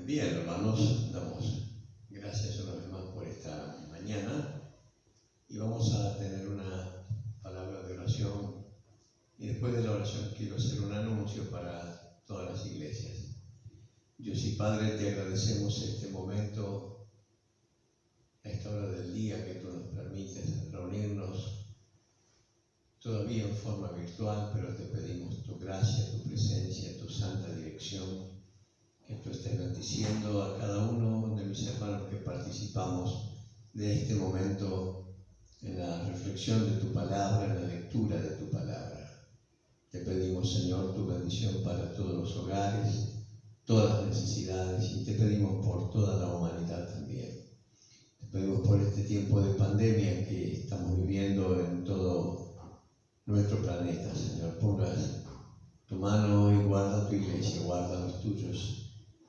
Bien, hermanos, damos gracias una vez más por esta mañana y vamos a tener una palabra de oración y después de la oración quiero hacer un anuncio para todas las iglesias. Dios y Padre, te agradecemos este momento, a esta hora del día que tú nos permites reunirnos todavía en forma virtual, pero te pedimos tu gracia, tu presencia, tu santa dirección, que tú estés bendiciendo a cada uno de mis hermanos que participamos de este momento en la reflexión de tu palabra, en la lectura de tu palabra. Te pedimos, Señor, tu bendición para todos los hogares, todas las necesidades, y te pedimos por toda la humanidad también. Te pedimos por este tiempo de pandemia que estamos viviendo en todo nuestro planeta, Señor. Pongas tu mano y guarda tu iglesia, guarda los tuyos.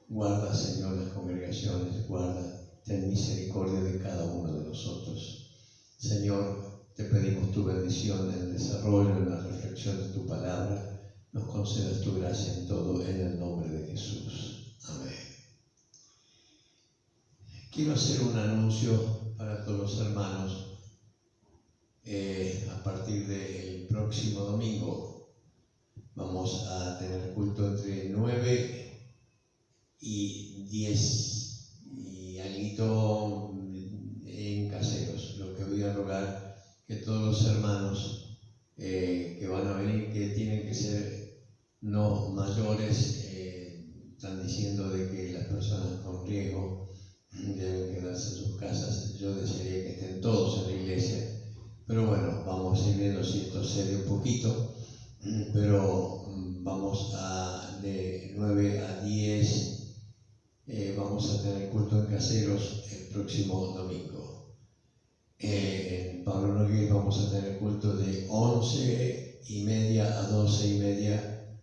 Guarda, Señor, las congregaciones, guarda, ten misericordia de cada uno de nosotros. Señor, te pedimos tu bendición en el desarrollo, en la reflexión de tu palabra. Nos concedas tu gracia en todo, en el nombre de Jesús. Amén. Quiero hacer un anuncio para todos los hermanos. A partir del próximo domingo vamos a tener culto entre 9 y 10 y algo en Caseros. Lo que voy a rogar que todos los hermanos que van a venir, que tienen que ser no mayores, están diciendo de que las personas con riesgo deben quedarse en sus casas. Yo desearía que estén todos en la iglesia, pero bueno, vamos a ir viendo si esto cede un poquito, pero vamos a de 9 a 10. Vamos a tener culto en Caseros el próximo domingo. En Pablo Nogués vamos a tener culto de 11:30 a 12:30.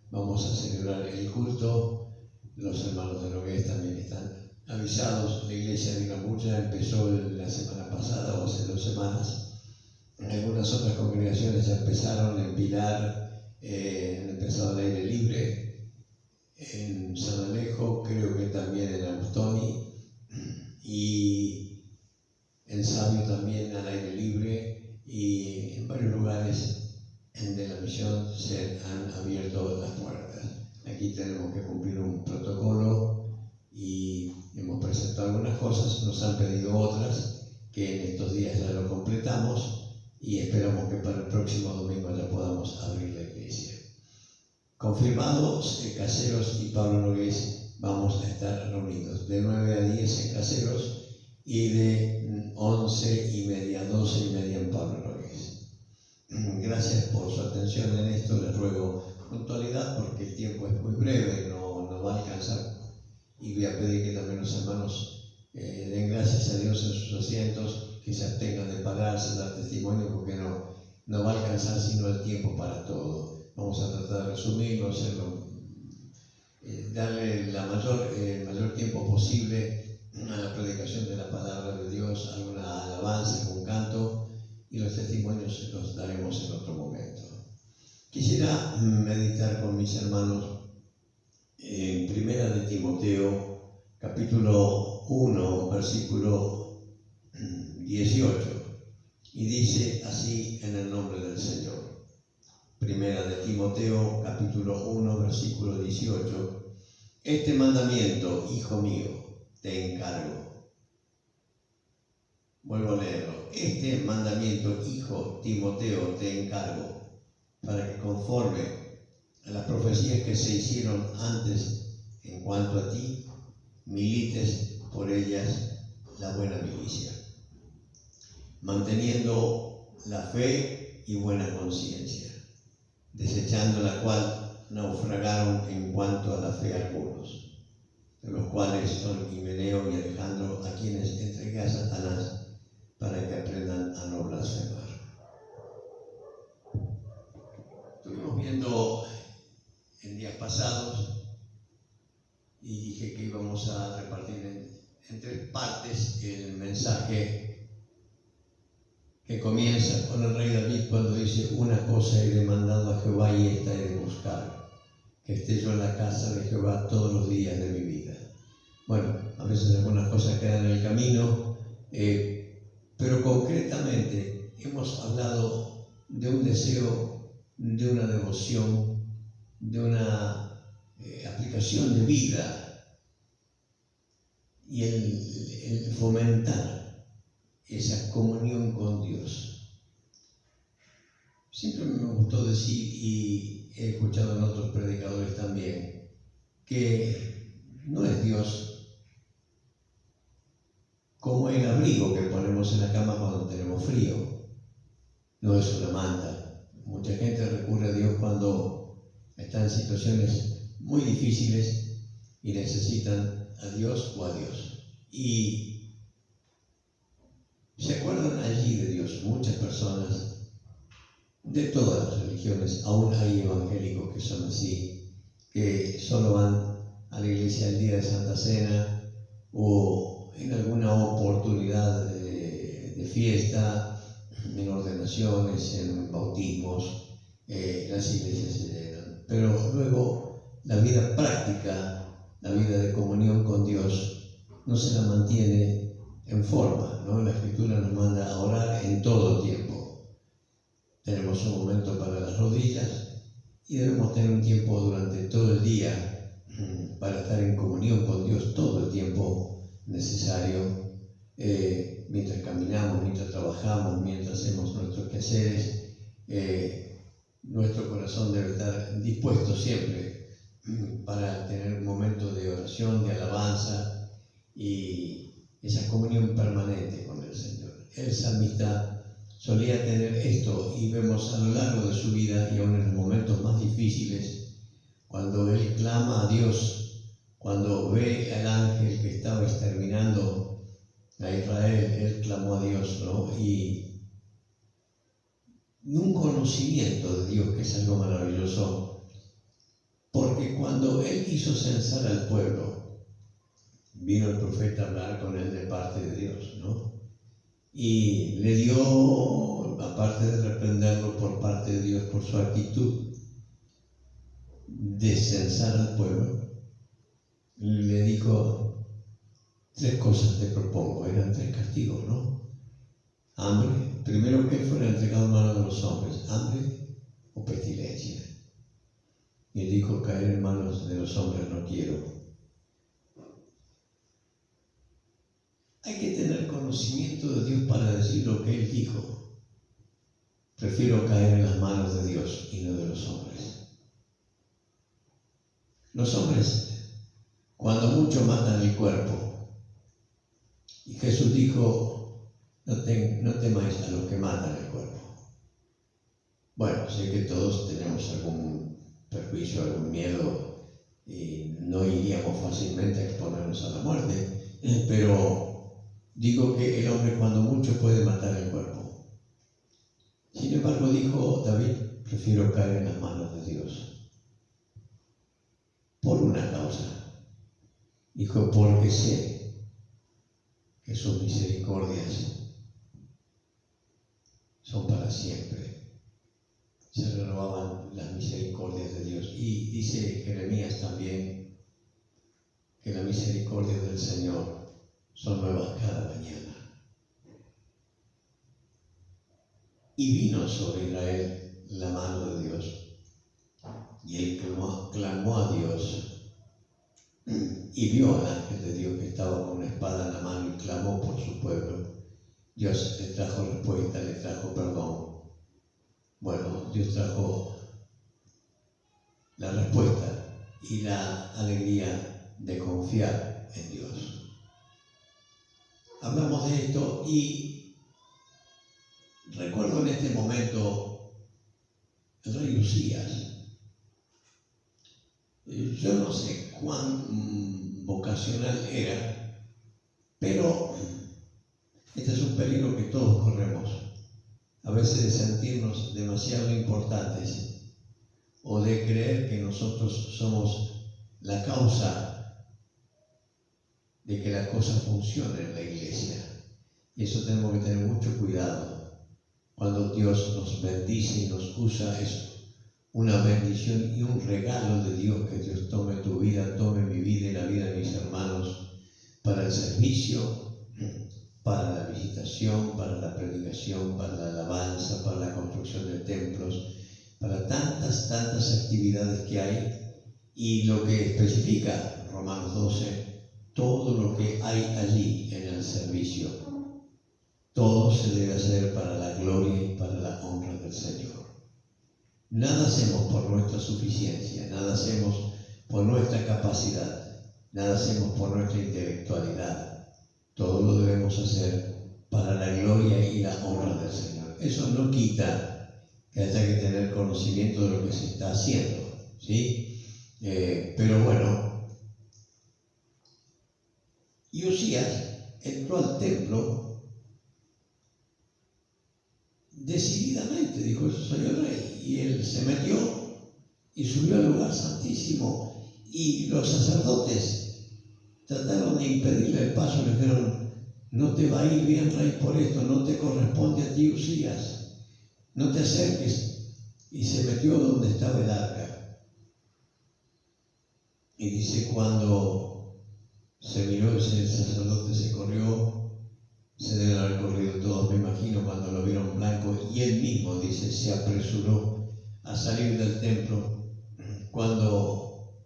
Vamos a celebrar el culto. Los hermanos de Nogués también están avisados. La iglesia de Gamulla empezó la semana pasada o hace 2 semanas. Algunas otras congregaciones ya empezaron. En Pilar han empezado al aire libre. En San Alejo, creo que también en Austoni, y en Sabio también al aire libre, y en varios lugares de la misión se han abierto las puertas. Aquí tenemos que cumplir un protocolo y hemos presentado algunas cosas, nos han pedido otras que en estos días ya lo completamos y esperamos que para el próximo domingo ya podamos abrir la iglesia. Confirmados, Caseros y Pablo Nogués vamos a estar reunidos de 9 a 10 en Caseros y de 11:30 a 12:30 en Pablo Nogués. Gracias por su atención en esto. Les ruego puntualidad porque el tiempo es muy breve, no va a alcanzar, y voy a pedir que también los hermanos den gracias a Dios en sus asientos, que se abstengan de pararse, dar testimonio, porque no va a alcanzar sino el tiempo para todo. Vamos a tratar de resumirlo, hacerlo, darle el mayor tiempo posible a la predicación de la palabra de Dios, alguna alabanza, algún canto, y los testimonios los daremos en otro momento. Quisiera meditar con mis hermanos en Primera de Timoteo, capítulo 1, versículo 18, y dice así en el nombre del Señor. Primera de Timoteo, capítulo 1, versículo 18. Este mandamiento, hijo mío, te encargo. Vuelvo a leerlo. Este mandamiento, hijo Timoteo, te encargo, para que conforme a las profecías que se hicieron antes en cuanto a ti, milites por ellas la buena milicia, manteniendo la fe y buena conciencia, desechando la cual naufragaron en cuanto a la fe algunos, de los cuales son Himeneo y Alejandro, a quienes entregué a Satanás para que aprendan a no blasfemar. Estuvimos viendo en días pasados y dije que íbamos a repartir en 3 partes el mensaje que comienza con el rey David cuando dice: una cosa he demandado a Jehová y esta he de buscar, que esté yo en la casa de Jehová todos los días de mi vida, Bueno, a veces algunas cosas quedan en el camino, pero concretamente hemos hablado de un deseo, de una devoción, de una aplicación de vida y el fomentar esa comunión con Dios. Siempre me gustó decir, y he escuchado en otros predicadores también, que no es Dios como el abrigo que ponemos en la cama cuando tenemos frío, no es una manta. Mucha gente recurre a Dios cuando está en situaciones muy difíciles y necesitan a Dios o a Dios. Y se acuerdan allí de Dios muchas personas de todas las religiones, aún hay evangélicos que son así, que solo van a la iglesia el día de Santa Cena o en alguna oportunidad de fiesta, en ordenaciones, en bautismos, las iglesias se llenan. Pero luego la vida práctica, la vida de comunión con Dios, no se la mantiene en forma, ¿no? La Escritura nos manda a orar en todo tiempo. Tenemos un momento para las rodillas y debemos tener un tiempo durante todo el día para estar en comunión con Dios todo el tiempo necesario, mientras caminamos, mientras trabajamos, mientras hacemos nuestros quehaceres. Nuestro corazón debe estar dispuesto siempre para tener un momento de oración, de alabanza y esa comunión permanente con el Señor. El salmista solía tener esto y vemos a lo largo de su vida y aún en los momentos más difíciles, cuando él clama a Dios, cuando ve al ángel que estaba exterminando a Israel, él clamó a Dios, ¿no? Y un conocimiento de Dios que es algo maravilloso, porque cuando él hizo censar al pueblo, vino el profeta a hablar con él de parte de Dios, ¿no? Y le dio, aparte de reprenderlo por parte de Dios por su actitud de censar al pueblo, le dijo: 3 cosas te propongo. Eran 3 castigos, ¿no? Hambre, primero que fuera entregado en manos de los hombres, hambre o pestilencia. Y él dijo: caer en manos de los hombres no quiero. Hay que tener conocimiento de Dios para decir lo que él dijo. Prefiero caer en las manos de Dios y no de los hombres. Los hombres, cuando mucho, matan el cuerpo. Y Jesús dijo: no temáis a los que matan el cuerpo. Bueno, sé que todos tenemos algún perjuicio, algún miedo, y no iríamos fácilmente a exponernos a la muerte, pero digo que el hombre cuando mucho puede matar el cuerpo. Sin embargo, dijo David: prefiero caer en las manos de Dios. Por una causa. Dijo: porque sé que sus misericordias son para siempre. Se renovaban las misericordias de Dios. Y dice Jeremías también que las misericordias del Señor son nuevas cada mañana. Y vino sobre Israel la mano de Dios. Y él clamó a Dios. Y vio al ángel de Dios que estaba con una espada en la mano y clamó por su pueblo. Dios le trajo respuesta, le trajo perdón. Bueno, Dios trajo la respuesta y la alegría de confiar en Dios. Hablamos de esto y recuerdo en este momento el rey Usías. Yo no sé cuán vocacional era, pero este es un peligro que todos corremos, a veces de sentirnos demasiado importantes o de creer que nosotros somos la causa de que la cosa funcione en la iglesia. Y eso tenemos que tener mucho cuidado. Cuando Dios nos bendice y nos usa, es una bendición y un regalo de Dios, que Dios tome tu vida, tome mi vida y la vida de mis hermanos, el servicio, para la visitación, para la predicación, para la alabanza, para la construcción de templos, para tantas actividades que hay. Y lo que especifica Romanos 12, todo lo que hay allí en el servicio, todo se debe hacer para la gloria y para la honra del Señor. Nada hacemos por nuestra suficiencia, nada hacemos por nuestra capacidad, nada hacemos por nuestra intelectualidad. Todo lo debemos hacer para la gloria y la honra del Señor. Eso no quita que haya que tener conocimiento de lo que se está haciendo, ¿sí? Pero bueno, y Usías entró al templo decididamente, dijo: yo soy el rey. Y él se metió y subió al lugar santísimo. Y los sacerdotes trataron de impedirle el paso. Le dijeron: no te va a ir bien, rey, por esto, no te corresponde a ti, Usías, no te acerques. Y se metió donde estaba el arca. Y dice, cuando se miró, el sacerdote se corrió, se deben haber corrido todos, me imagino, cuando lo vieron blanco, y él mismo, dice, se apresuró a salir del templo cuando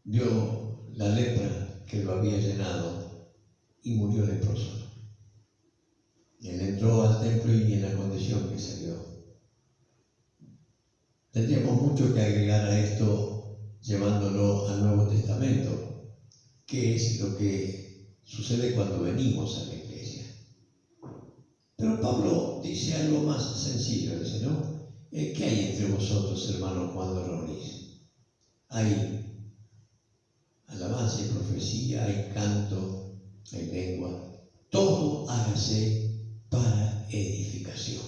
vio la lepra que lo había llenado y murió leproso. Él entró al templo y en la condición que salió. Tendríamos mucho que agregar a esto, llevándolo al Nuevo Testamento, que es lo que sucede cuando venimos a la iglesia. Pero Pablo dice algo más sencillo, dice, ¿no? ¿Qué hay entre vosotros, hermanos, cuando reunís? Hay alabanza y profecía, hay canto, hay lengua. Todo hágase para edificación.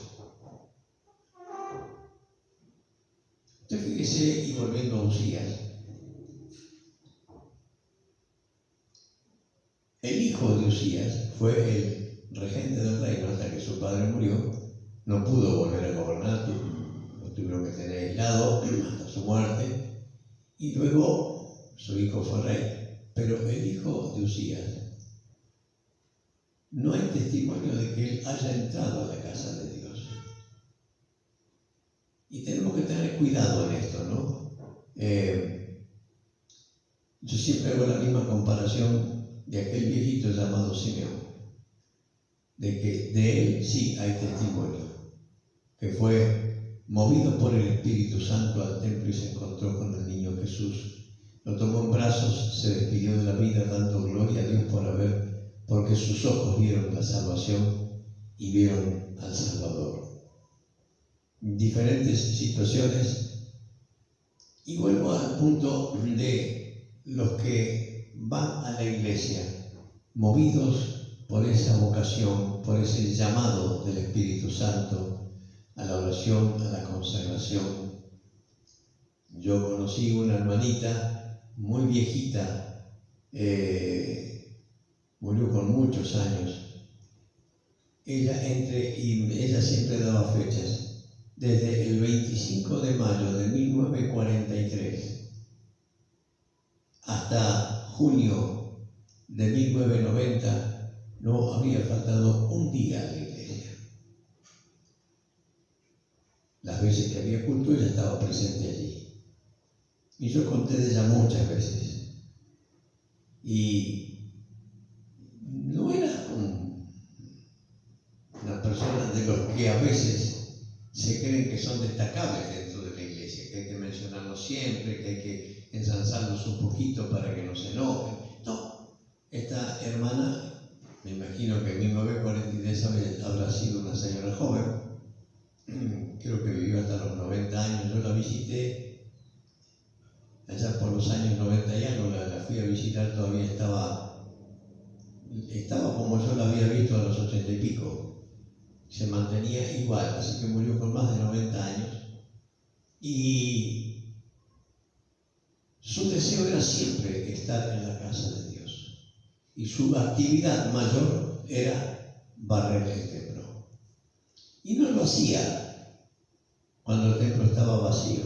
Entonces fíjese, y volviendo a Usías, el hijo de Usías fue el regente del reino hasta que su padre murió. No pudo volver a gobernar, lo tuvieron que tener aislado hasta su muerte, y luego su hijo fue rey. Pero el hijo de Usías, no hay testimonio de que él haya entrado a la casa de Dios. Y tenemos que tener cuidado en esto, ¿no? Yo siempre hago la misma comparación de aquel viejito llamado Simeón, de que de él sí hay testimonio, que fue movido por el Espíritu Santo al templo y se encontró con el niño Jesús. Lo tomó en brazos, se despidió de la vida dando gloria a Dios porque sus ojos vieron la salvación y vieron al Salvador. Diferentes situaciones, y vuelvo al punto de los que van a la iglesia movidos por esa vocación, por ese llamado del Espíritu Santo a la oración, a la consagración. Yo conocí una hermanita muy viejita, murió con muchos años. Ella siempre daba fechas. Desde el 25 de mayo de 1943 hasta junio de 1990 no había faltado un día a la iglesia. Las veces que había culto ella estaba presente allí. Y yo conté de ella muchas veces. Y no era una persona de los que a veces se creen que son destacables dentro de la iglesia, que hay que mencionarlos siempre, que hay que ensalzarlos un poquito para que no se enojen. No, esta hermana, me imagino que en 1943 habrá sido una señora joven, creo que vivió hasta los 90 años, yo la visité allá por los años 90 y algo, la fui a visitar, todavía estaba como yo la había visto a los 80 y pico. Se mantenía igual, así que murió con más de 90 años. Y su deseo era siempre estar en la casa de Dios. Y su actividad mayor era barrer el templo. Y no lo hacía cuando el templo estaba vacío.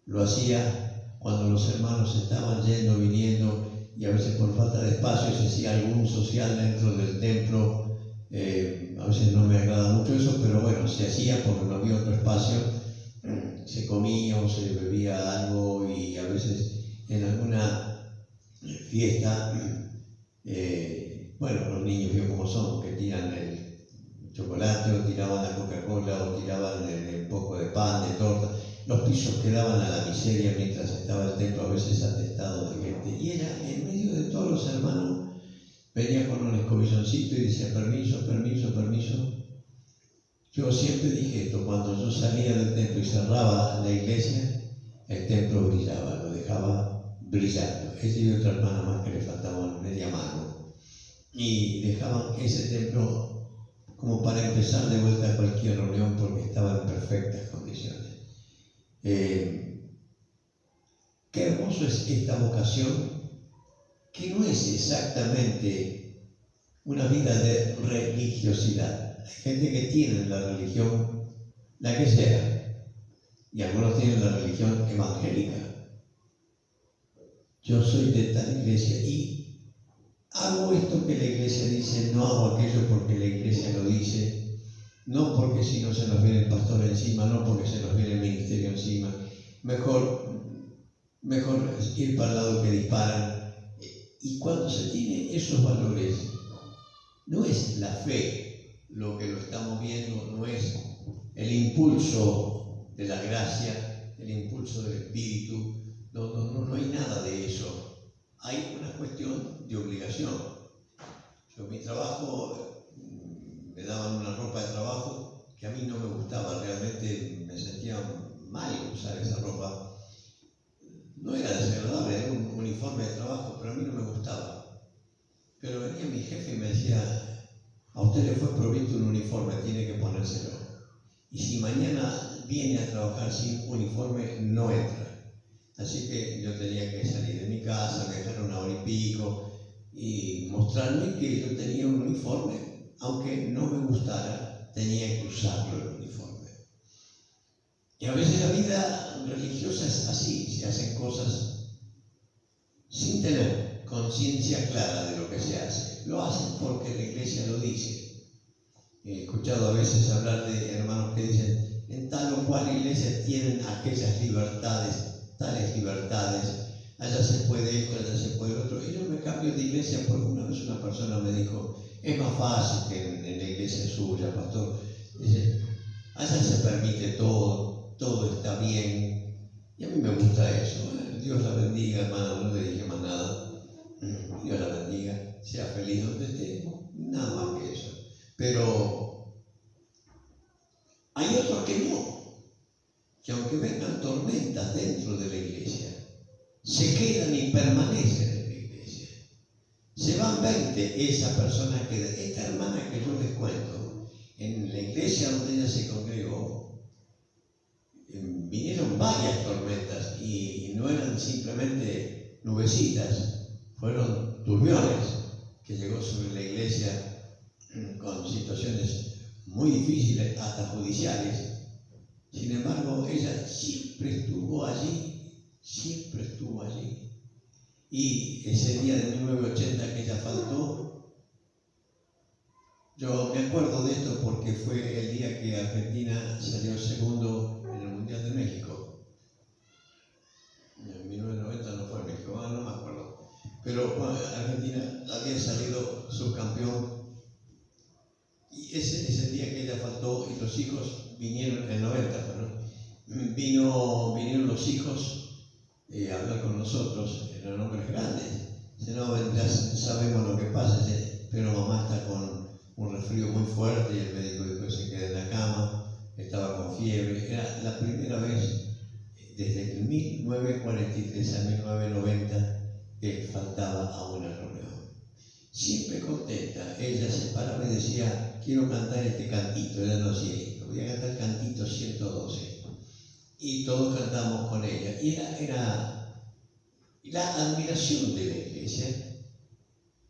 Lo hacía cuando los hermanos estaban yendo, viniendo, y a veces por falta de espacio se hacía algún social dentro del templo. A veces no me agrada mucho eso, pero bueno, se hacía porque no había otro espacio. Se comía o se bebía algo, y a veces en alguna fiesta, bueno, los niños vio cómo son, que tiran el chocolate o tiraban la Coca-Cola o tiraban un poco de pan, de torta. Los pisos quedaban a la miseria mientras estaba el templo a veces atestado de gente. Y era en medio de todos los hermanos, venía con un escobilloncito y decía permiso, permiso, permiso. Yo siempre dije esto: cuando yo salía del templo y cerraba la iglesia, el templo brillaba, lo dejaba brillando. Ese y otra hermana más que le faltaban media mano. Y dejaban ese templo como para empezar de vuelta a cualquier reunión, porque estaba en perfectas condiciones. Qué hermoso es esta vocación, que no es exactamente una vida de religiosidad. Hay gente que tiene la religión, la que sea, y algunos tienen la religión evangélica. Yo soy de tal iglesia y hago esto que la iglesia dice, no hago aquello porque la iglesia lo dice. No porque si no se nos viene el pastor encima, no porque se nos viene el ministerio encima. Mejor ir para el lado que disparan. Y cuando se tiene esos valores, no es la fe lo que lo estamos viendo, no es el impulso de la gracia, el impulso del Espíritu. No hay nada de eso. Hay una cuestión de obligación. Yo, mi trabajo, me daban una ropa de trabajo que a mí no me gustaba, realmente me sentía mal usar esa ropa. No era desagradable, era un uniforme de trabajo, pero a mí no me gustaba. Pero venía mi jefe y me decía: a usted le fue provisto un uniforme, tiene que ponérselo. Y si mañana viene a trabajar sin uniforme, no entra. Así que yo tenía que salir de mi casa, viajar 1 hora y pico y mostrarme que yo tenía un uniforme. Aunque no me gustara, tenía que usarlo el uniforme. Y a veces la vida religiosa es así: se hacen cosas sin tener conciencia clara de lo que se hace. Lo hacen porque la iglesia lo dice. He escuchado a veces hablar de hermanos que dicen: en tal o cual iglesia tienen aquellas libertades, tales libertades, allá se puede esto, allá se puede lo otro. Y yo me cambio de iglesia porque una vez una persona me dijo: es más fácil que en la iglesia suya, pastor. Dice: allá se permite todo, todo está bien. Y a mí me gusta eso. Dios la bendiga, hermano, no le dije más nada. Dios la bendiga, sea feliz donde esté, nada más que eso. Pero hay otros que no, que aunque vengan tormentas dentro de la iglesia, se quedan y permanecen en la iglesia. Se van 20, esa persona queda. Esta hermana que yo les cuento, en la iglesia donde ella se congregó, vinieron varias tormentas y no eran simplemente nubecitas, fueron turbiones que llegó sobre la iglesia con situaciones muy difíciles, hasta judiciales. Sin embargo, ella siempre estuvo allí, siempre estuvo allí. Y ese día de 1980 que ella faltó, yo me acuerdo de esto porque fue el día que Argentina salió segundo en el Mundial de México. En 1990 no fue México, no me acuerdo. Pero bueno, Argentina había salido subcampeón. Y ese es el día que ella faltó y los hijos vinieron, en el 90, ¿no? Vinieron los hijos a hablar con nosotros, eran hombres grandes. Dice: no, ya sabemos lo que pasa, pero mamá está con un resfrío muy fuerte y el médico dijo que se quede en la cama, estaba con fiebre. Era la primera vez desde 1943 a 1990 que faltaba a una reunión. Siempre contenta, ella se paraba y decía: quiero cantar este cantito. Ella no hacía esto, voy a cantar cantito 112. Y todos cantamos con ella. Y era la admiración de la iglesia,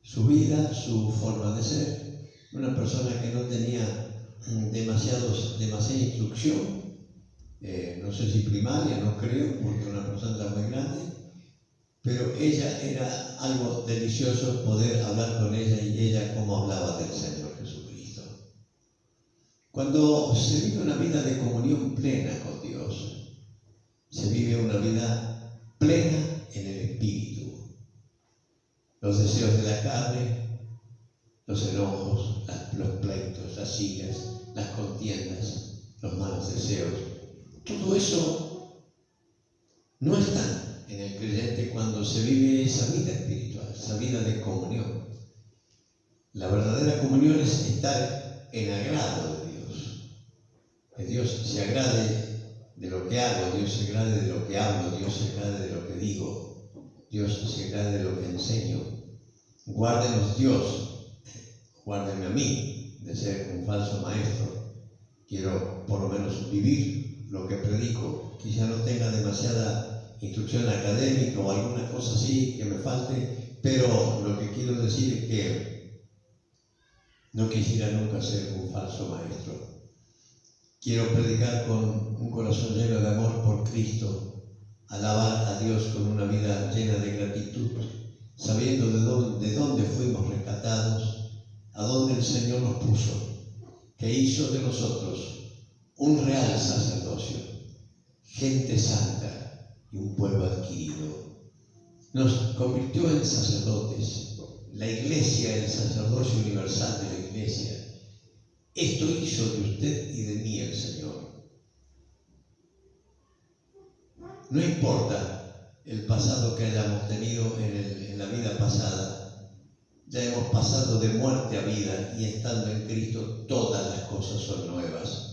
su vida, su forma de ser. Una persona que no tenía demasiada instrucción, no sé si primaria, no creo, porque una persona era muy grande, pero ella era algo delicioso poder hablar con ella y ella cómo hablaba del Señor Jesucristo. Cuando se vive una vida de comunión plena con Dios, se vive una vida plena en el Espíritu. Los deseos de la carne, los enojos, los pleitos, las iras, las contiendas, los malos deseos, todo eso no está en el creyente cuando se vive esa vida espiritual, esa vida de comunión. La verdadera comunión es estar en agrado de Dios. Que Dios se agrade de lo que hago, Dios se agrade de lo que hablo, Dios se agrade de lo que digo, Dios se agrade de lo que enseño. Guárdenos Dios, guárdeme a mí de ser un falso maestro. Quiero por lo menos vivir lo que predico. Quizá no tenga demasiada instrucción académica o alguna cosa así que me falte, pero lo que quiero decir es que no quisiera nunca ser un falso maestro. Quiero predicar con un corazón lleno de amor por Cristo, alabar a Dios con una vida llena de gratitud, sabiendo de dónde fuimos rescatados, a dónde el Señor nos puso, que hizo de nosotros un real sacerdocio, gente santa y un pueblo adquirido. Nos convirtió en sacerdotes, la Iglesia, el sacerdocio universal de la Iglesia. Esto hizo de usted y de mí el Señor. No importa el pasado que hayamos tenido en la vida pasada, ya hemos pasado de muerte a vida y estando en Cristo todas las cosas son nuevas.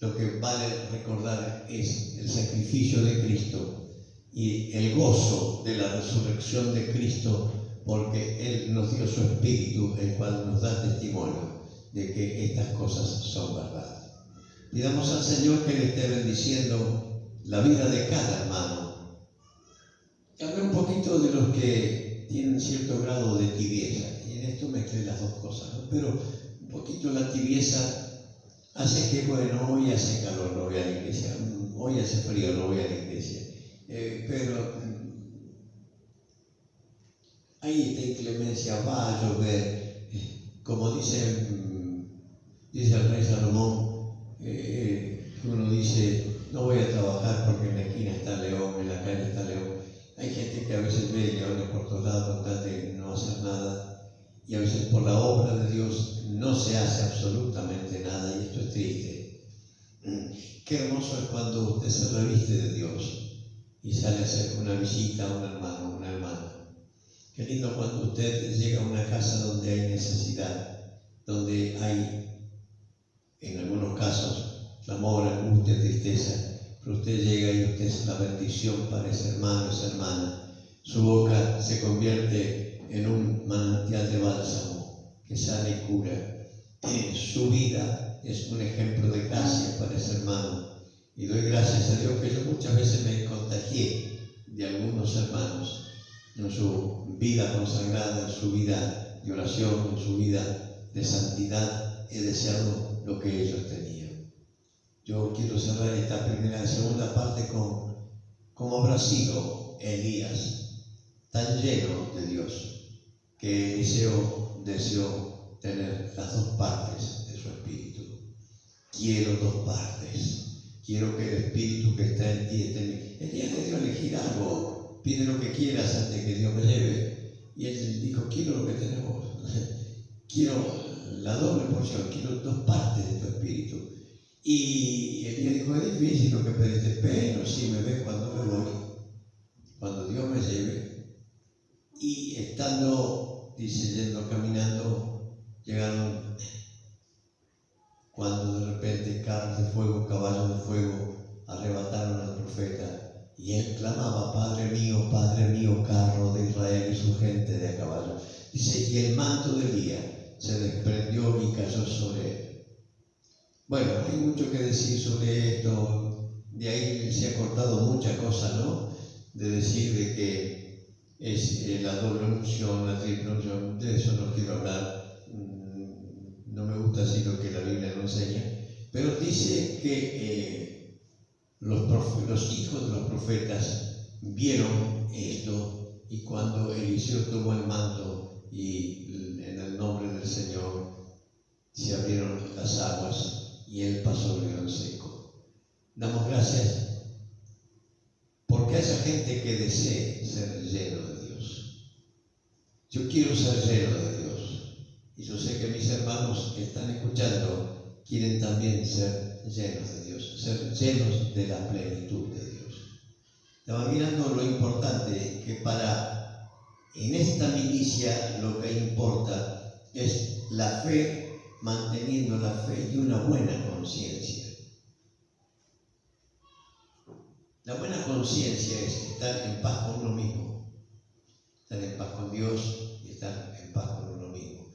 Lo que vale recordar es el sacrificio de Cristo y el gozo de la resurrección de Cristo, porque Él nos dio su Espíritu, el cual nos da testimonio de que estas cosas son verdad. Pidamos al Señor que le esté bendiciendo la vida de cada hermano. Y hablé un poquito de los que tienen cierto grado de tibieza, y en esto mezclé las dos cosas, ¿no? Pero un poquito la tibieza hace que, bueno, hoy hace calor, no voy a la iglesia, hoy hace frío, no voy a la iglesia, pero hay esta inclemencia, va a llover, como dice el rey Salomón, uno dice, no voy a trabajar porque en la esquina está león, en la calle está león. Hay gente que a veces ve leones por todos lados con tal de no hacer nada, y a veces por la obra de Dios no se hace absolutamente nada, y esto es triste. Qué hermoso es cuando usted se reviste de Dios y sale a hacer una visita a un hermano, una hermana. Qué lindo cuando usted llega a una casa donde hay necesidad, donde hay, en algunos casos, clamor, angustia, tristeza, pero usted llega y usted es la bendición para ese hermano, esa hermana. Su boca se convierte en un manantial de bálsamo que sana y cura. Su vida es un ejemplo de gracia para ese hermano. Y doy gracias a Dios que yo muchas veces me contagié de algunos hermanos en su vida consagrada, en su vida de oración, en su vida de santidad. He deseado lo que ellos tenían. Yo quiero cerrar esta segunda parte con cómo habrá sido Elías, tan lleno de Dios, que Eliseo deseó tener las dos partes de su espíritu. Quiero dos partes. Quiero que el espíritu que está en ti esté en mí. Elías le dio a elegir algo. Pide lo que quieras antes que Dios me lleve. Y él dijo, quiero lo que tenemos. Quiero la doble porción, quiero dos partes de tu espíritu. Y Elías dijo, es difícil lo que pediste, pero si me ves cuando me voy, cuando Dios me lleve. Y estando, dice, yendo, caminando, llegaron cuando de repente carros de fuego, caballos de fuego, arrebataron al profeta. Y él clamaba, Padre mío, carro de Israel y su gente de a caballo. Dice, y el manto de Elías se desprendió y cayó sobre él. Bueno, hay mucho que decir sobre esto. De ahí se ha cortado mucha cosa, ¿no? De decir de que es la doble unción, la triple unción. De eso no quiero hablar. No me gusta así lo que la Biblia nos enseña. Pero dice que los hijos de los profetas vieron esto y cuando Eliseo tomó el manto y en el nombre del Señor se abrieron las aguas y él pasó el río seco. Damos gracias porque haya gente que desee ser lleno de Dios. Yo quiero ser lleno de Dios y yo sé que mis hermanos que están escuchando quieren también ser llenos de Dios, ser llenos de la plenitud de Dios. Estaba mirando lo importante que en esta milicia lo que importa es la fe, manteniendo la fe y una buena conciencia. La buena conciencia es estar en paz con uno mismo, estar en paz con Dios y estar en paz con uno mismo.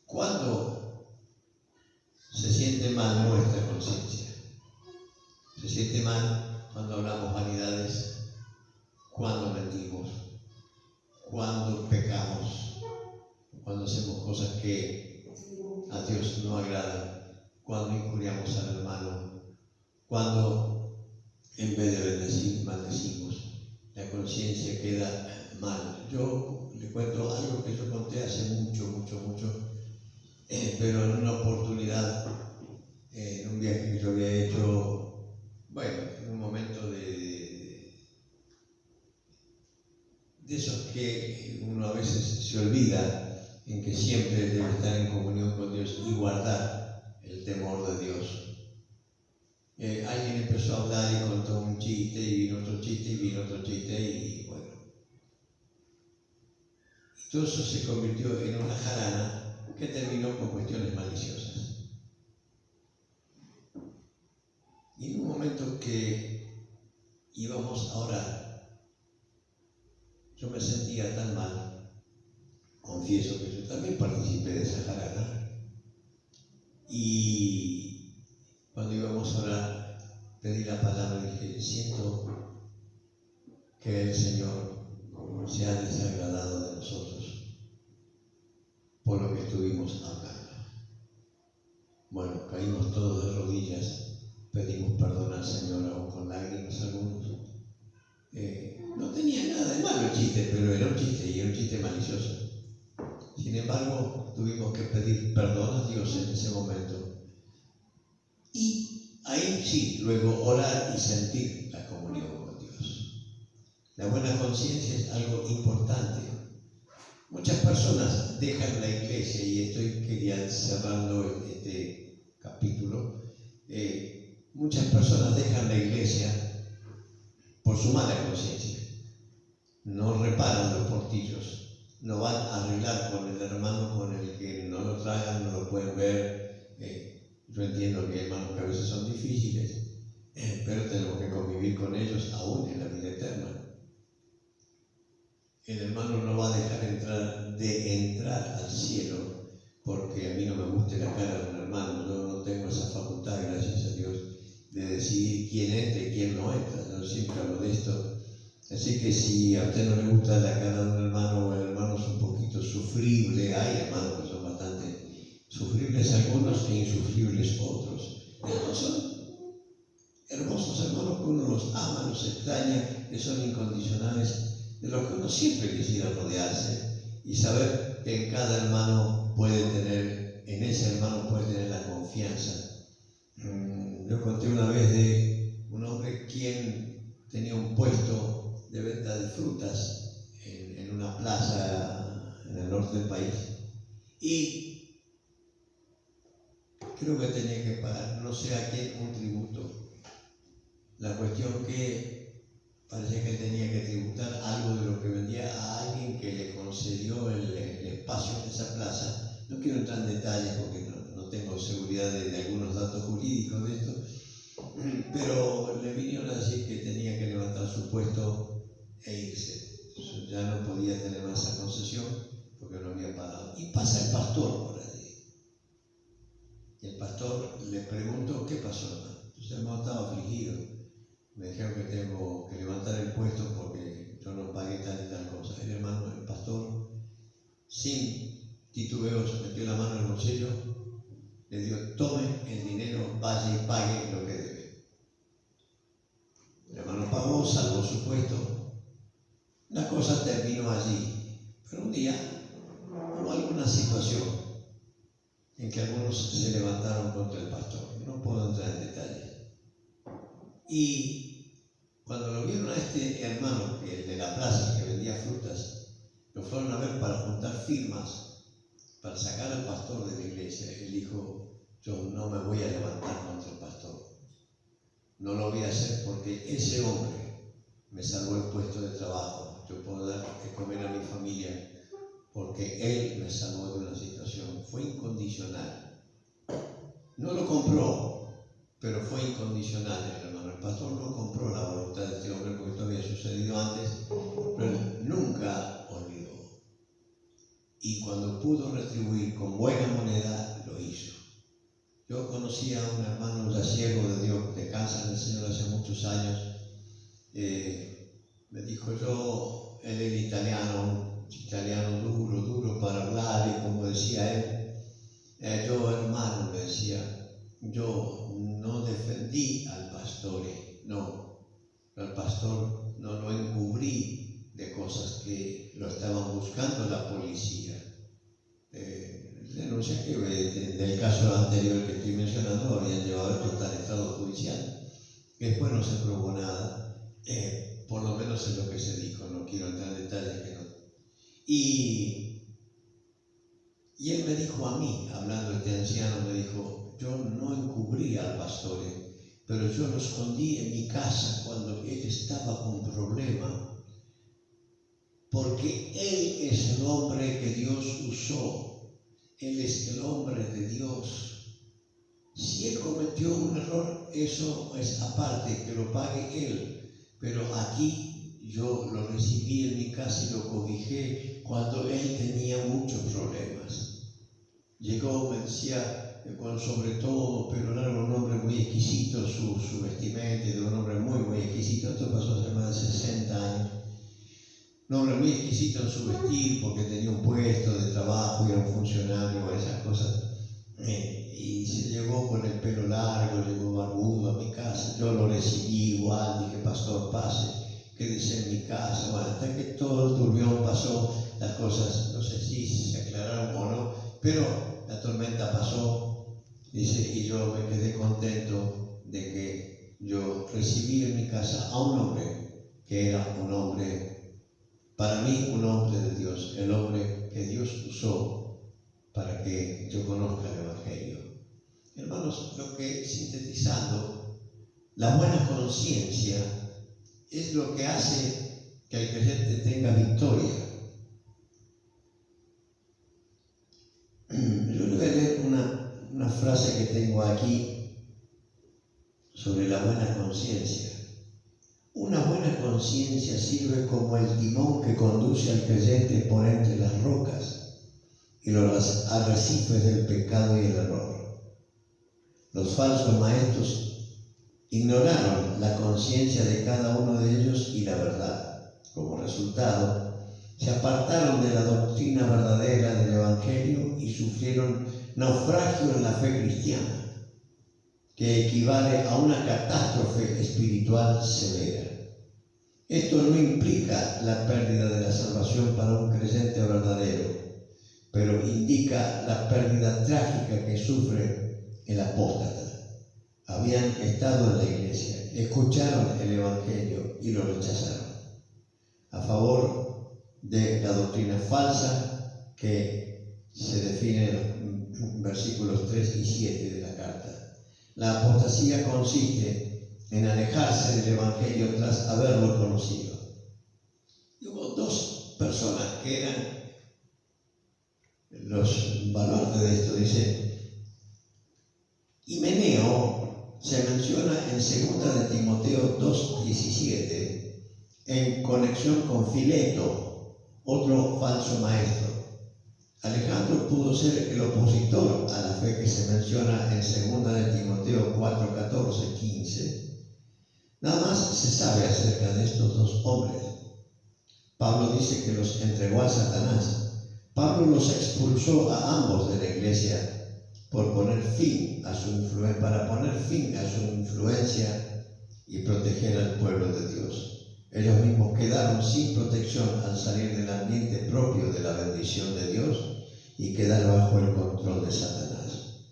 ¿Cuándo se siente mal nuestra conciencia? Se siente mal cuando hablamos vanidades, cuando mentimos, cuando pecamos, cuando hacemos cosas que a Dios no agradan, cuando injuriamos al hermano, cuando en vez de bendecir, maldecimos. La conciencia queda mal. Yo le cuento algo que yo conté hace mucho, pero en una oportunidad, en un viaje que yo había hecho, en un momento de esos que uno a veces se olvida, en que siempre debe estar en comunión con Dios y guardar el temor de Dios. Alguien empezó a hablar y contó un chiste y vino otro chiste y vino otro chiste y todo eso se convirtió en una jarana que terminó con cuestiones maliciosas. Y en un momento que íbamos a orar, yo me sentía tan mal, confieso que yo también participé de esa jarana, y cuando íbamos a orar, pedí la palabra y dije, siento que el Señor se ha desagradado de nosotros por lo que estuvimos hablando. Bueno, caímos todos de rodillas, pedimos perdón al Señor, aún con lágrimas algunos. No tenía nada de malo el chiste, pero era un chiste y era un chiste malicioso. Sin embargo, tuvimos que pedir perdón a Dios en ese momento. Y ahí sí, luego orar y sentir la comunión con Dios. La buena conciencia es algo importante. Muchas personas dejan la iglesia, y quería cerrando este capítulo. Muchas personas dejan la iglesia por su mala conciencia. No reparan los portillos, no van a arreglar con el hermano con el que no lo tragan, no lo pueden ver. Yo entiendo que hay hermanos que a veces son difíciles, pero tenemos que convivir con ellos aún en la vida eterna. El hermano no va a dejar de entrar al cielo porque a mí no me guste la cara de un hermano. Yo no tengo esa facultad, gracias a Dios, de decidir quién entra y quién no entra. Yo siempre hablo de esto. Así que si a usted no le gusta la cara de un hermano o el hermano es un poquito sufrible, hay hermanos que son bastante sufribles algunos e insufribles otros. Estos son hermosos hermanos que uno los ama, los extraña, que son incondicionales, de los que uno siempre quisiera rodearse y saber que en cada hermano en ese hermano puede tener la confianza. Yo conté una vez de un hombre quien tenía un puesto de venta de frutas en una plaza en el norte del país y creo que tenía que pagar, no sé a quién, un tributo. La cuestión que parecía que tenía que tributar algo de lo que vendía a alguien que le concedió el espacio en esa plaza. No quiero entrar en detalles porque no tengo seguridad de algunos datos jurídicos de esto, pero le vinieron a decir que tenía que levantar su puesto e irse. Ya no podía tener más esa concesión porque no había pagado. Y pasa el pastor por allí. Y el pastor le preguntó, ¿qué pasó, hermano? Entonces el hermano estaba afligido. Me dijeron que tengo que levantar el puesto porque yo no pagué tal y tal cosa. El pastor, sin titubeos, metió la mano en el bolsillo, le dio, tome el dinero, vaya y pague lo que debe. El hermano pagó, salvó su puesto. Una cosa terminó allí. Pero un día hubo alguna situación en que algunos se levantaron contra el pastor. No puedo entrar en detalles. Y cuando lo vieron a este hermano, el de la plaza, que vendía frutas, lo fueron a ver para juntar firmas, para sacar al pastor de la iglesia. Él dijo: yo no me voy a levantar contra el pastor. No lo voy a hacer porque ese hombre me salvó el puesto de trabajo. Yo puedo dar de comer a mi familia porque él me salvó de una situación. Fue incondicional. No lo compró, pero fue incondicional, hermano. El pastor no compró la voluntad de este hombre porque esto había sucedido antes, pero él nunca olvidó. Y cuando pudo retribuir con buena moneda, lo hizo. Yo conocí a un hermano ya ciego de Dios, de cáncer del Señor hace muchos años. Me dijo él era italiano duro para hablar, y como decía él, yo hermano, me decía, yo no defendí al pastor, no, al pastor no lo encubrí de cosas que lo estaban buscando la policía. Denuncia que del caso anterior que estoy mencionando habían llevado esto hasta el estado judicial. Después no se probó nada, por lo menos es lo que se dijo, no quiero entrar en detalles que no. Y él me dijo a mí, hablando este anciano, me dijo: yo no encubrí al pastor, pero yo lo escondí en mi casa cuando él estaba con problema, porque él es el hombre que Dios usó. Él es el hombre de Dios. Si él cometió un error, eso es aparte, que lo pague él. Pero aquí yo lo recibí en mi casa y lo cobijé cuando él tenía muchos problemas. Llegó, me decía, con sobre todo pelo largo, un hombre muy exquisito, su vestimenta, de un hombre muy exquisito. Esto pasó hace más de 60 años. Un hombre muy exquisito en su vestir porque tenía un puesto de trabajo y era un funcionario, esas cosas. Y se llegó con el pelo largo, llegó barbudo a mi casa. Yo lo recibí igual, dije: pastor, pase, quédese en mi casa. Bueno, hasta que todo el turbión pasó, las cosas, no sé si se aclararon o no, pero la tormenta pasó, dice, y yo me quedé contento de que yo recibí en mi casa a un hombre que era un hombre, para mí, un hombre de Dios, el hombre que Dios usó para que yo conozca el Evangelio. Hermanos, lo que, sintetizando, la buena conciencia es lo que hace que el creyente tenga victoria. Yo le voy a leer una frase que tengo aquí sobre la buena conciencia. Una buena conciencia sirve como el timón que conduce al creyente por entre las rocas y los arrecifes del pecado y el error. Los falsos maestros ignoraron la conciencia de cada uno de ellos y la verdad. Como resultado, se apartaron de la doctrina verdadera del Evangelio y sufrieron naufragio en la fe cristiana, que equivale a una catástrofe espiritual severa. Esto no implica la pérdida de la salvación para un creyente verdadero, pero indica la pérdida trágica que sufre el apóstata. Habían estado en la iglesia, escucharon el Evangelio y lo rechazaron, a favor de la doctrina falsa que se define en versículos 3 y 7 de la carta. La apostasía consiste en alejarse del Evangelio tras haberlo conocido. Y hubo dos personas que eran los baluartes de esto. Dice, Himeneo se menciona en 2 de Timoteo 2:17 en conexión con Fileto, otro falso maestro. Alejandro pudo ser el opositor a la fe que se menciona en 2 de Timoteo 4:14-15. Nada más se sabe acerca de estos dos hombres. Pablo dice que los entregó a Satanás. Pablo los expulsó a ambos de la iglesia para poner fin a su influencia y proteger al pueblo de Dios. Ellos mismos quedaron sin protección al salir del ambiente propio de la bendición de Dios y quedar bajo el control de Satanás.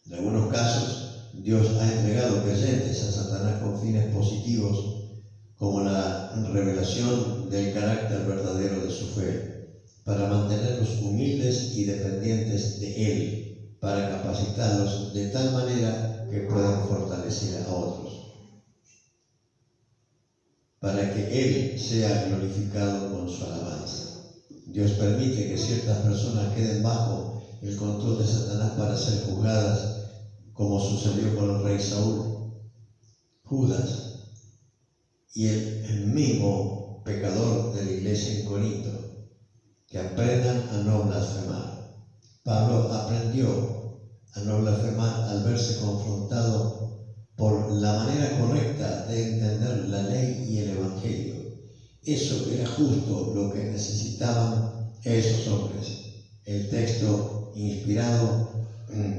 En algunos casos, Dios ha entregado creyentes a Satanás con fines positivos, como la revelación del carácter verdadero de su fe, para mantenerlos humildes y dependientes de Él, para capacitarlos de tal manera que puedan fortalecer a otros, para que Él sea glorificado con su alabanza. Dios permite que ciertas personas queden bajo el control de Satanás para ser juzgadas, como sucedió con el rey Saúl, Judas y el mismo pecador de la iglesia en Corinto, que aprendan a no blasfemar. Pablo aprendió a no blasfemar al verse confrontado por la manera correcta de entender la ley y el evangelio. Eso era justo lo que necesitaban esos hombres. El texto inspirado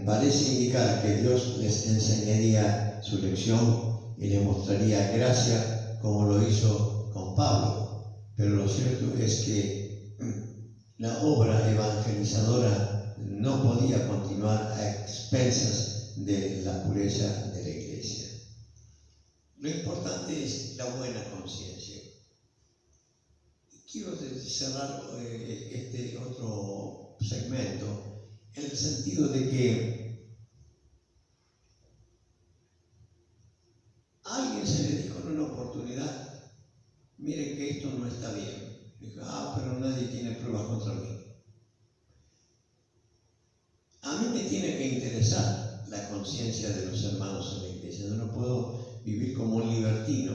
parece indicar que Dios les enseñaría su lección y les mostraría gracia como lo hizo con Pablo. Pero lo cierto es que la obra evangelizadora no podía continuar a expensas de la pureza de la iglesia. Lo importante es la buena conciencia. Quiero cerrar este otro segmento en el sentido de que a alguien se le dijo en una oportunidad: miren que esto no está bien. Dijo: pero nadie tiene pruebas contra mí. A mí me tiene que interesar la conciencia de los hermanos en la iglesia. Yo no puedo vivir como un libertino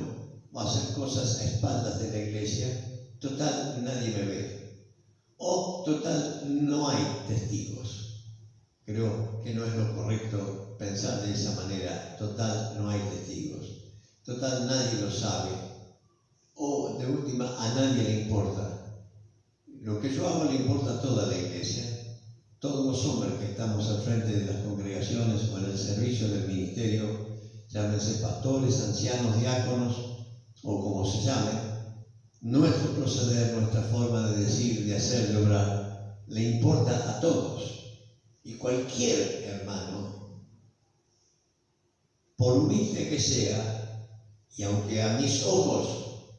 o hacer cosas a espaldas de la iglesia. Total, nadie me ve. O total, no hay testigos. Creo que no es lo correcto pensar de esa manera. Total, no hay testigos. Total, nadie lo sabe. O de última, a nadie le importa. Lo que yo hago le importa a toda la iglesia. Todos los hombres que estamos al frente de las congregaciones o en el servicio del ministerio, llámense pastores, ancianos, diáconos o como se llame, nuestro proceder, nuestra forma de decir, de hacer, de obrar, le importa a todos. Y cualquier hermano, por humilde que sea, y aunque a mis ojos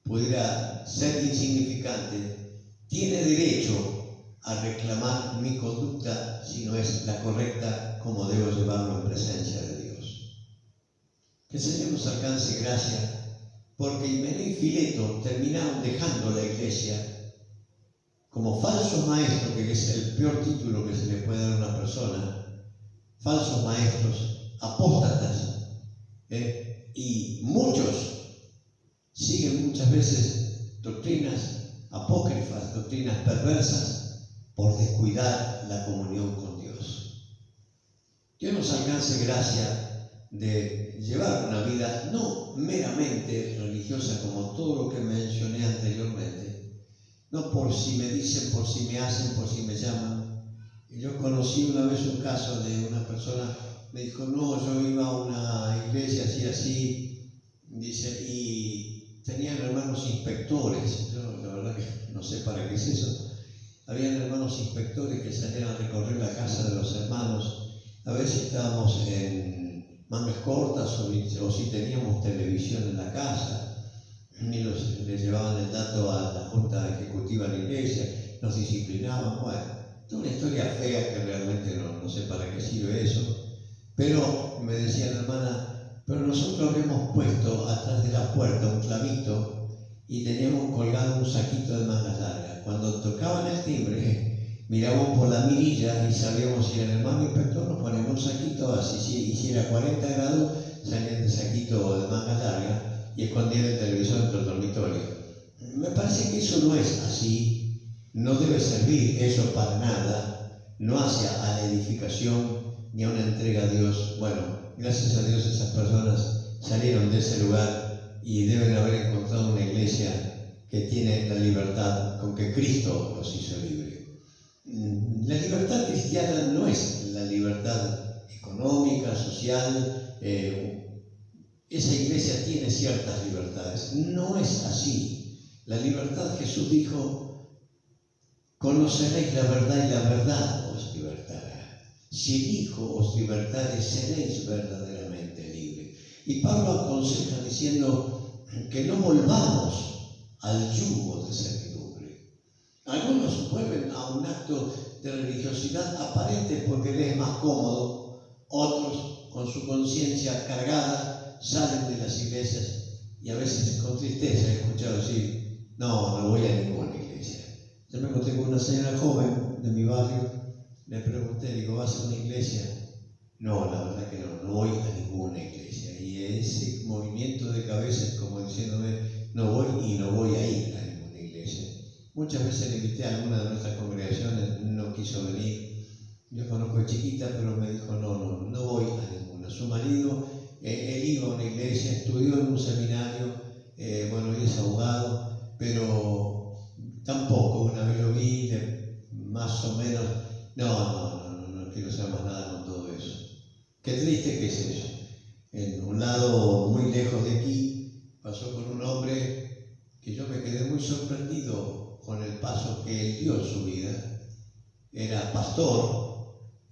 pudiera ser insignificante, tiene derecho a reclamar mi conducta si no es la correcta, como debo llevarlo en presencia de Dios. Que el Señor nos alcance gracia, porque Himeneo y Fileto terminaron dejando la iglesia como falsos maestros, que es el peor título que se le puede dar a una persona, falsos maestros, apóstatas, y muchos siguen muchas veces doctrinas apócrifas, doctrinas perversas, por descuidar la comunión con Dios. Dios nos alcance gracia de llevar una vida no meramente religiosa, como todo lo que mencioné anteriormente, no por si me dicen, por si me hacen, por si me llaman. Yo conocí una vez un caso de una persona, me dijo: no, yo iba a una iglesia así, dice, y tenían hermanos inspectores. Yo la verdad que no sé para qué es eso. Habían hermanos inspectores que salían a recorrer la casa de los hermanos a ver si estábamos en mangas cortas o si teníamos televisión en la casa, y les llevaban el dato a la junta ejecutiva de la iglesia, nos disciplinaban. Bueno, toda una historia fea que realmente no sé para qué sirve eso. Pero me decía la hermana: pero nosotros habíamos puesto atrás de la puerta un clavito y teníamos colgado un saquito de mangas largas. Cuando tocaban el timbre, mirábamos por la mirilla y sabíamos si era el hermano inspector, nos poníamos un saquito así, si hiciera 40 grados, salían de saquito de manga larga y escondían el televisor dentro del dormitorio. Me parece que eso no es así, no debe servir eso para nada, no hace a la edificación ni a una entrega a Dios. Bueno, gracias a Dios esas personas salieron de ese lugar y deben haber encontrado una iglesia que tiene la libertad con que Cristo los hizo libres. La libertad cristiana no es la libertad económica, social, esa iglesia tiene ciertas libertades. No es así. La libertad, Jesús dijo, conoceréis la verdad y la verdad os libertará. Si el Hijo os libertare, seréis verdaderamente libres. Y Pablo aconseja diciendo que no volvamos al yugo de servidumbre. Algunos vuelven a un acto de religiosidad aparente porque les es más cómodo. Otros, con su conciencia cargada, salen de las iglesias y a veces con tristeza he escuchado decir, no voy a ninguna iglesia. Yo me encontré con una señora joven de mi barrio, le pregunté, digo, ¿vas a una iglesia? No, la verdad que no voy a ninguna iglesia. Y ese movimiento de cabeza es como diciéndome, no voy y no voy a ir a ninguna iglesia. Muchas veces le invité a alguna de nuestras congregaciones, no quiso venir. Yo conozco a chiquita, pero me dijo, no voy a ninguna. Su marido, él iba a una iglesia, estudió en un seminario, y es abogado, pero tampoco, una vez lo vi, más o menos, no quiero saber más nada con todo eso. Qué triste que es eso. En un lado muy lejos de aquí, pasó con un hombre que yo me quedé muy sorprendido con el paso que él dio en su vida. Era pastor,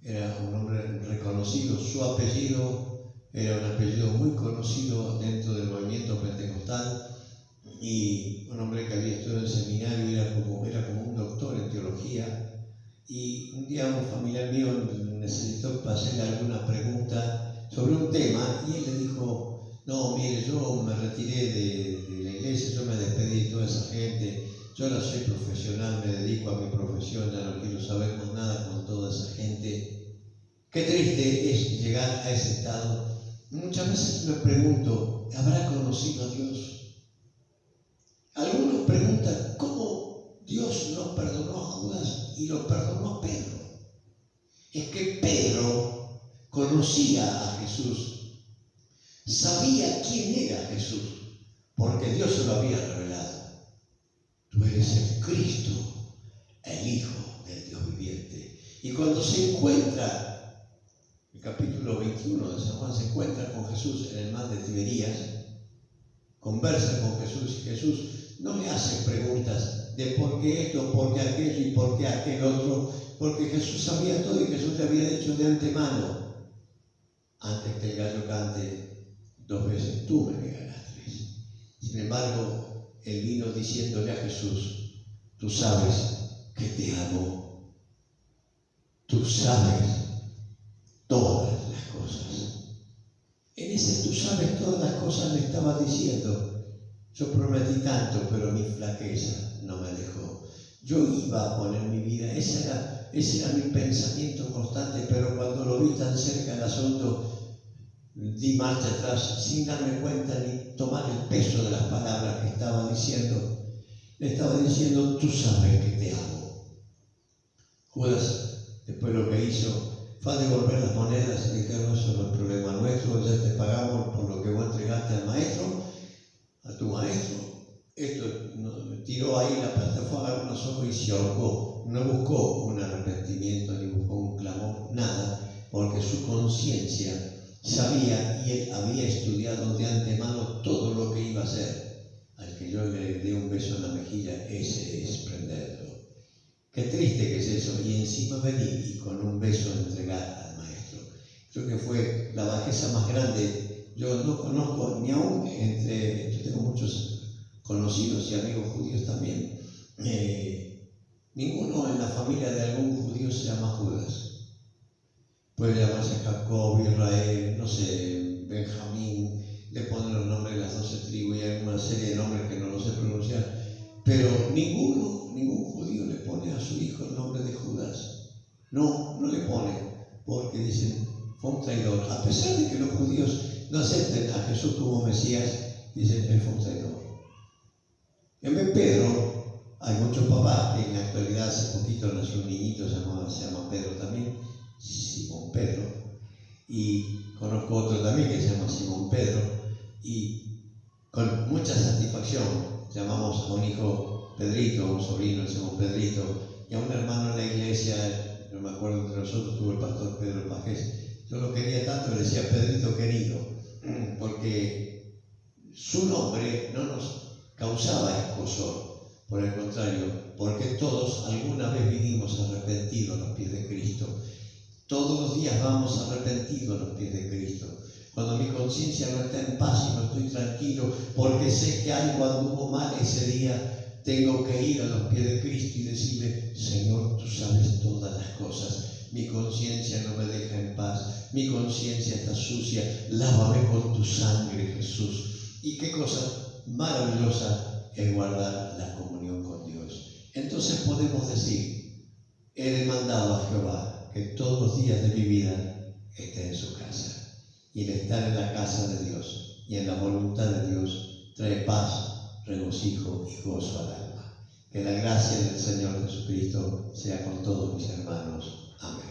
era un hombre reconocido, su apellido era un apellido muy conocido dentro del movimiento pentecostal, y un hombre que había estudiado en el seminario, era como un doctor en teología. Y un día un familiar mío necesitó hacerle alguna pregunta sobre un tema y él le dijo, no, mire, yo me retiré de la iglesia, yo me despedí de toda esa gente, yo ahora soy profesional, me dedico a mi profesión, ya no quiero saber más nada con toda esa gente. Qué triste es llegar a ese estado. Muchas veces me pregunto, ¿habrá conocido a Dios? Algunos preguntan, ¿cómo Dios no perdonó a Judas y lo perdonó a Pedro? Es que Pedro conocía a Jesús, sabía quién era Jesús, porque Dios se lo había revelado. Tú eres el Cristo, el Hijo del Dios viviente. Y cuando se encuentra, el capítulo 21 de San Juan, se encuentra con Jesús en el mar de Tiberías, conversa con Jesús, y Jesús no le hace preguntas de por qué esto, por qué aquello y por qué aquel otro, porque Jesús sabía todo y Jesús le había dicho de antemano, antes que el gallo cante 2 veces, tú me negarás 3. Sin embargo, él vino diciéndole a Jesús, tú sabes que te amo, tú sabes todas las cosas. En ese tú sabes todas las cosas le estaba diciendo, yo prometí tanto, pero mi flaqueza no me dejó. Yo iba a poner mi vida, ese era mi pensamiento constante, pero cuando lo vi tan cerca del asunto, di marcha atrás sin darme cuenta ni tomar el peso de las palabras que estaba diciendo. Le estaba diciendo, tú sabes que te amo. Judas, después lo que hizo fue a devolver las monedas y dijeron, eso no es problema nuestro, ya te pagamos por lo que vos entregaste al maestro, a tu maestro. Esto tiró ahí la plata, fue a agarrar unos ojos y se ahorcó. No buscó un arrepentimiento ni buscó un clamor, nada, porque su conciencia sabía y él había estudiado de antemano todo lo que iba a hacer. Al que yo le dé un beso en la mejilla, ese es prenderlo. Qué triste que es eso, y encima venir y con un beso entregar al maestro. Creo que fue la bajeza más grande. Yo no conozco ni aún yo tengo muchos conocidos y amigos judíos también. Ninguno en la familia de algún judío se llama Judas. Puede llamarse Jacob, Israel, no sé, Benjamín, le ponen los nombres de las 12 tribus y hay una serie de nombres que no los sé pronunciar, pero ningún judío le pone a su hijo el nombre de Judas. No le pone, porque dicen, fue un traidor. A pesar de que los judíos no acepten a Jesús como Mesías, dicen, él fue un traidor. En vez de Pedro, hay muchos papás que en la actualidad, hace poquito nació un niñito, se llama Pedro también, Simón Pedro, y conozco otro también que se llama Simón Pedro, y con mucha satisfacción llamamos a un hijo Pedrito, a un sobrino el Simón Pedrito, y a un hermano en la iglesia, no me acuerdo, entre nosotros tuvo el pastor Pedro Pajés. Yo lo quería tanto, le decía Pedrito querido, porque su nombre no nos causaba escozor, por el contrario, porque todos alguna vez vinimos arrepentidos a los pies de Cristo. Todos los días vamos arrepentidos a los pies de Cristo. Cuando mi conciencia no está en paz y no estoy tranquilo, porque sé que algo anduvo mal ese día, tengo que ir a los pies de Cristo y decirle: Señor, tú sabes todas las cosas. Mi conciencia no me deja en paz, mi conciencia está sucia, lávame con tu sangre, Jesús. Y qué cosa maravillosa es guardar la comunión con Dios. Entonces podemos decir: he demandado a Jehová que todos los días de mi vida esté en su casa. Y el estar en la casa de Dios y en la voluntad de Dios trae paz, regocijo y gozo al alma. Que la gracia del Señor Jesucristo sea con todos mis hermanos. Amén.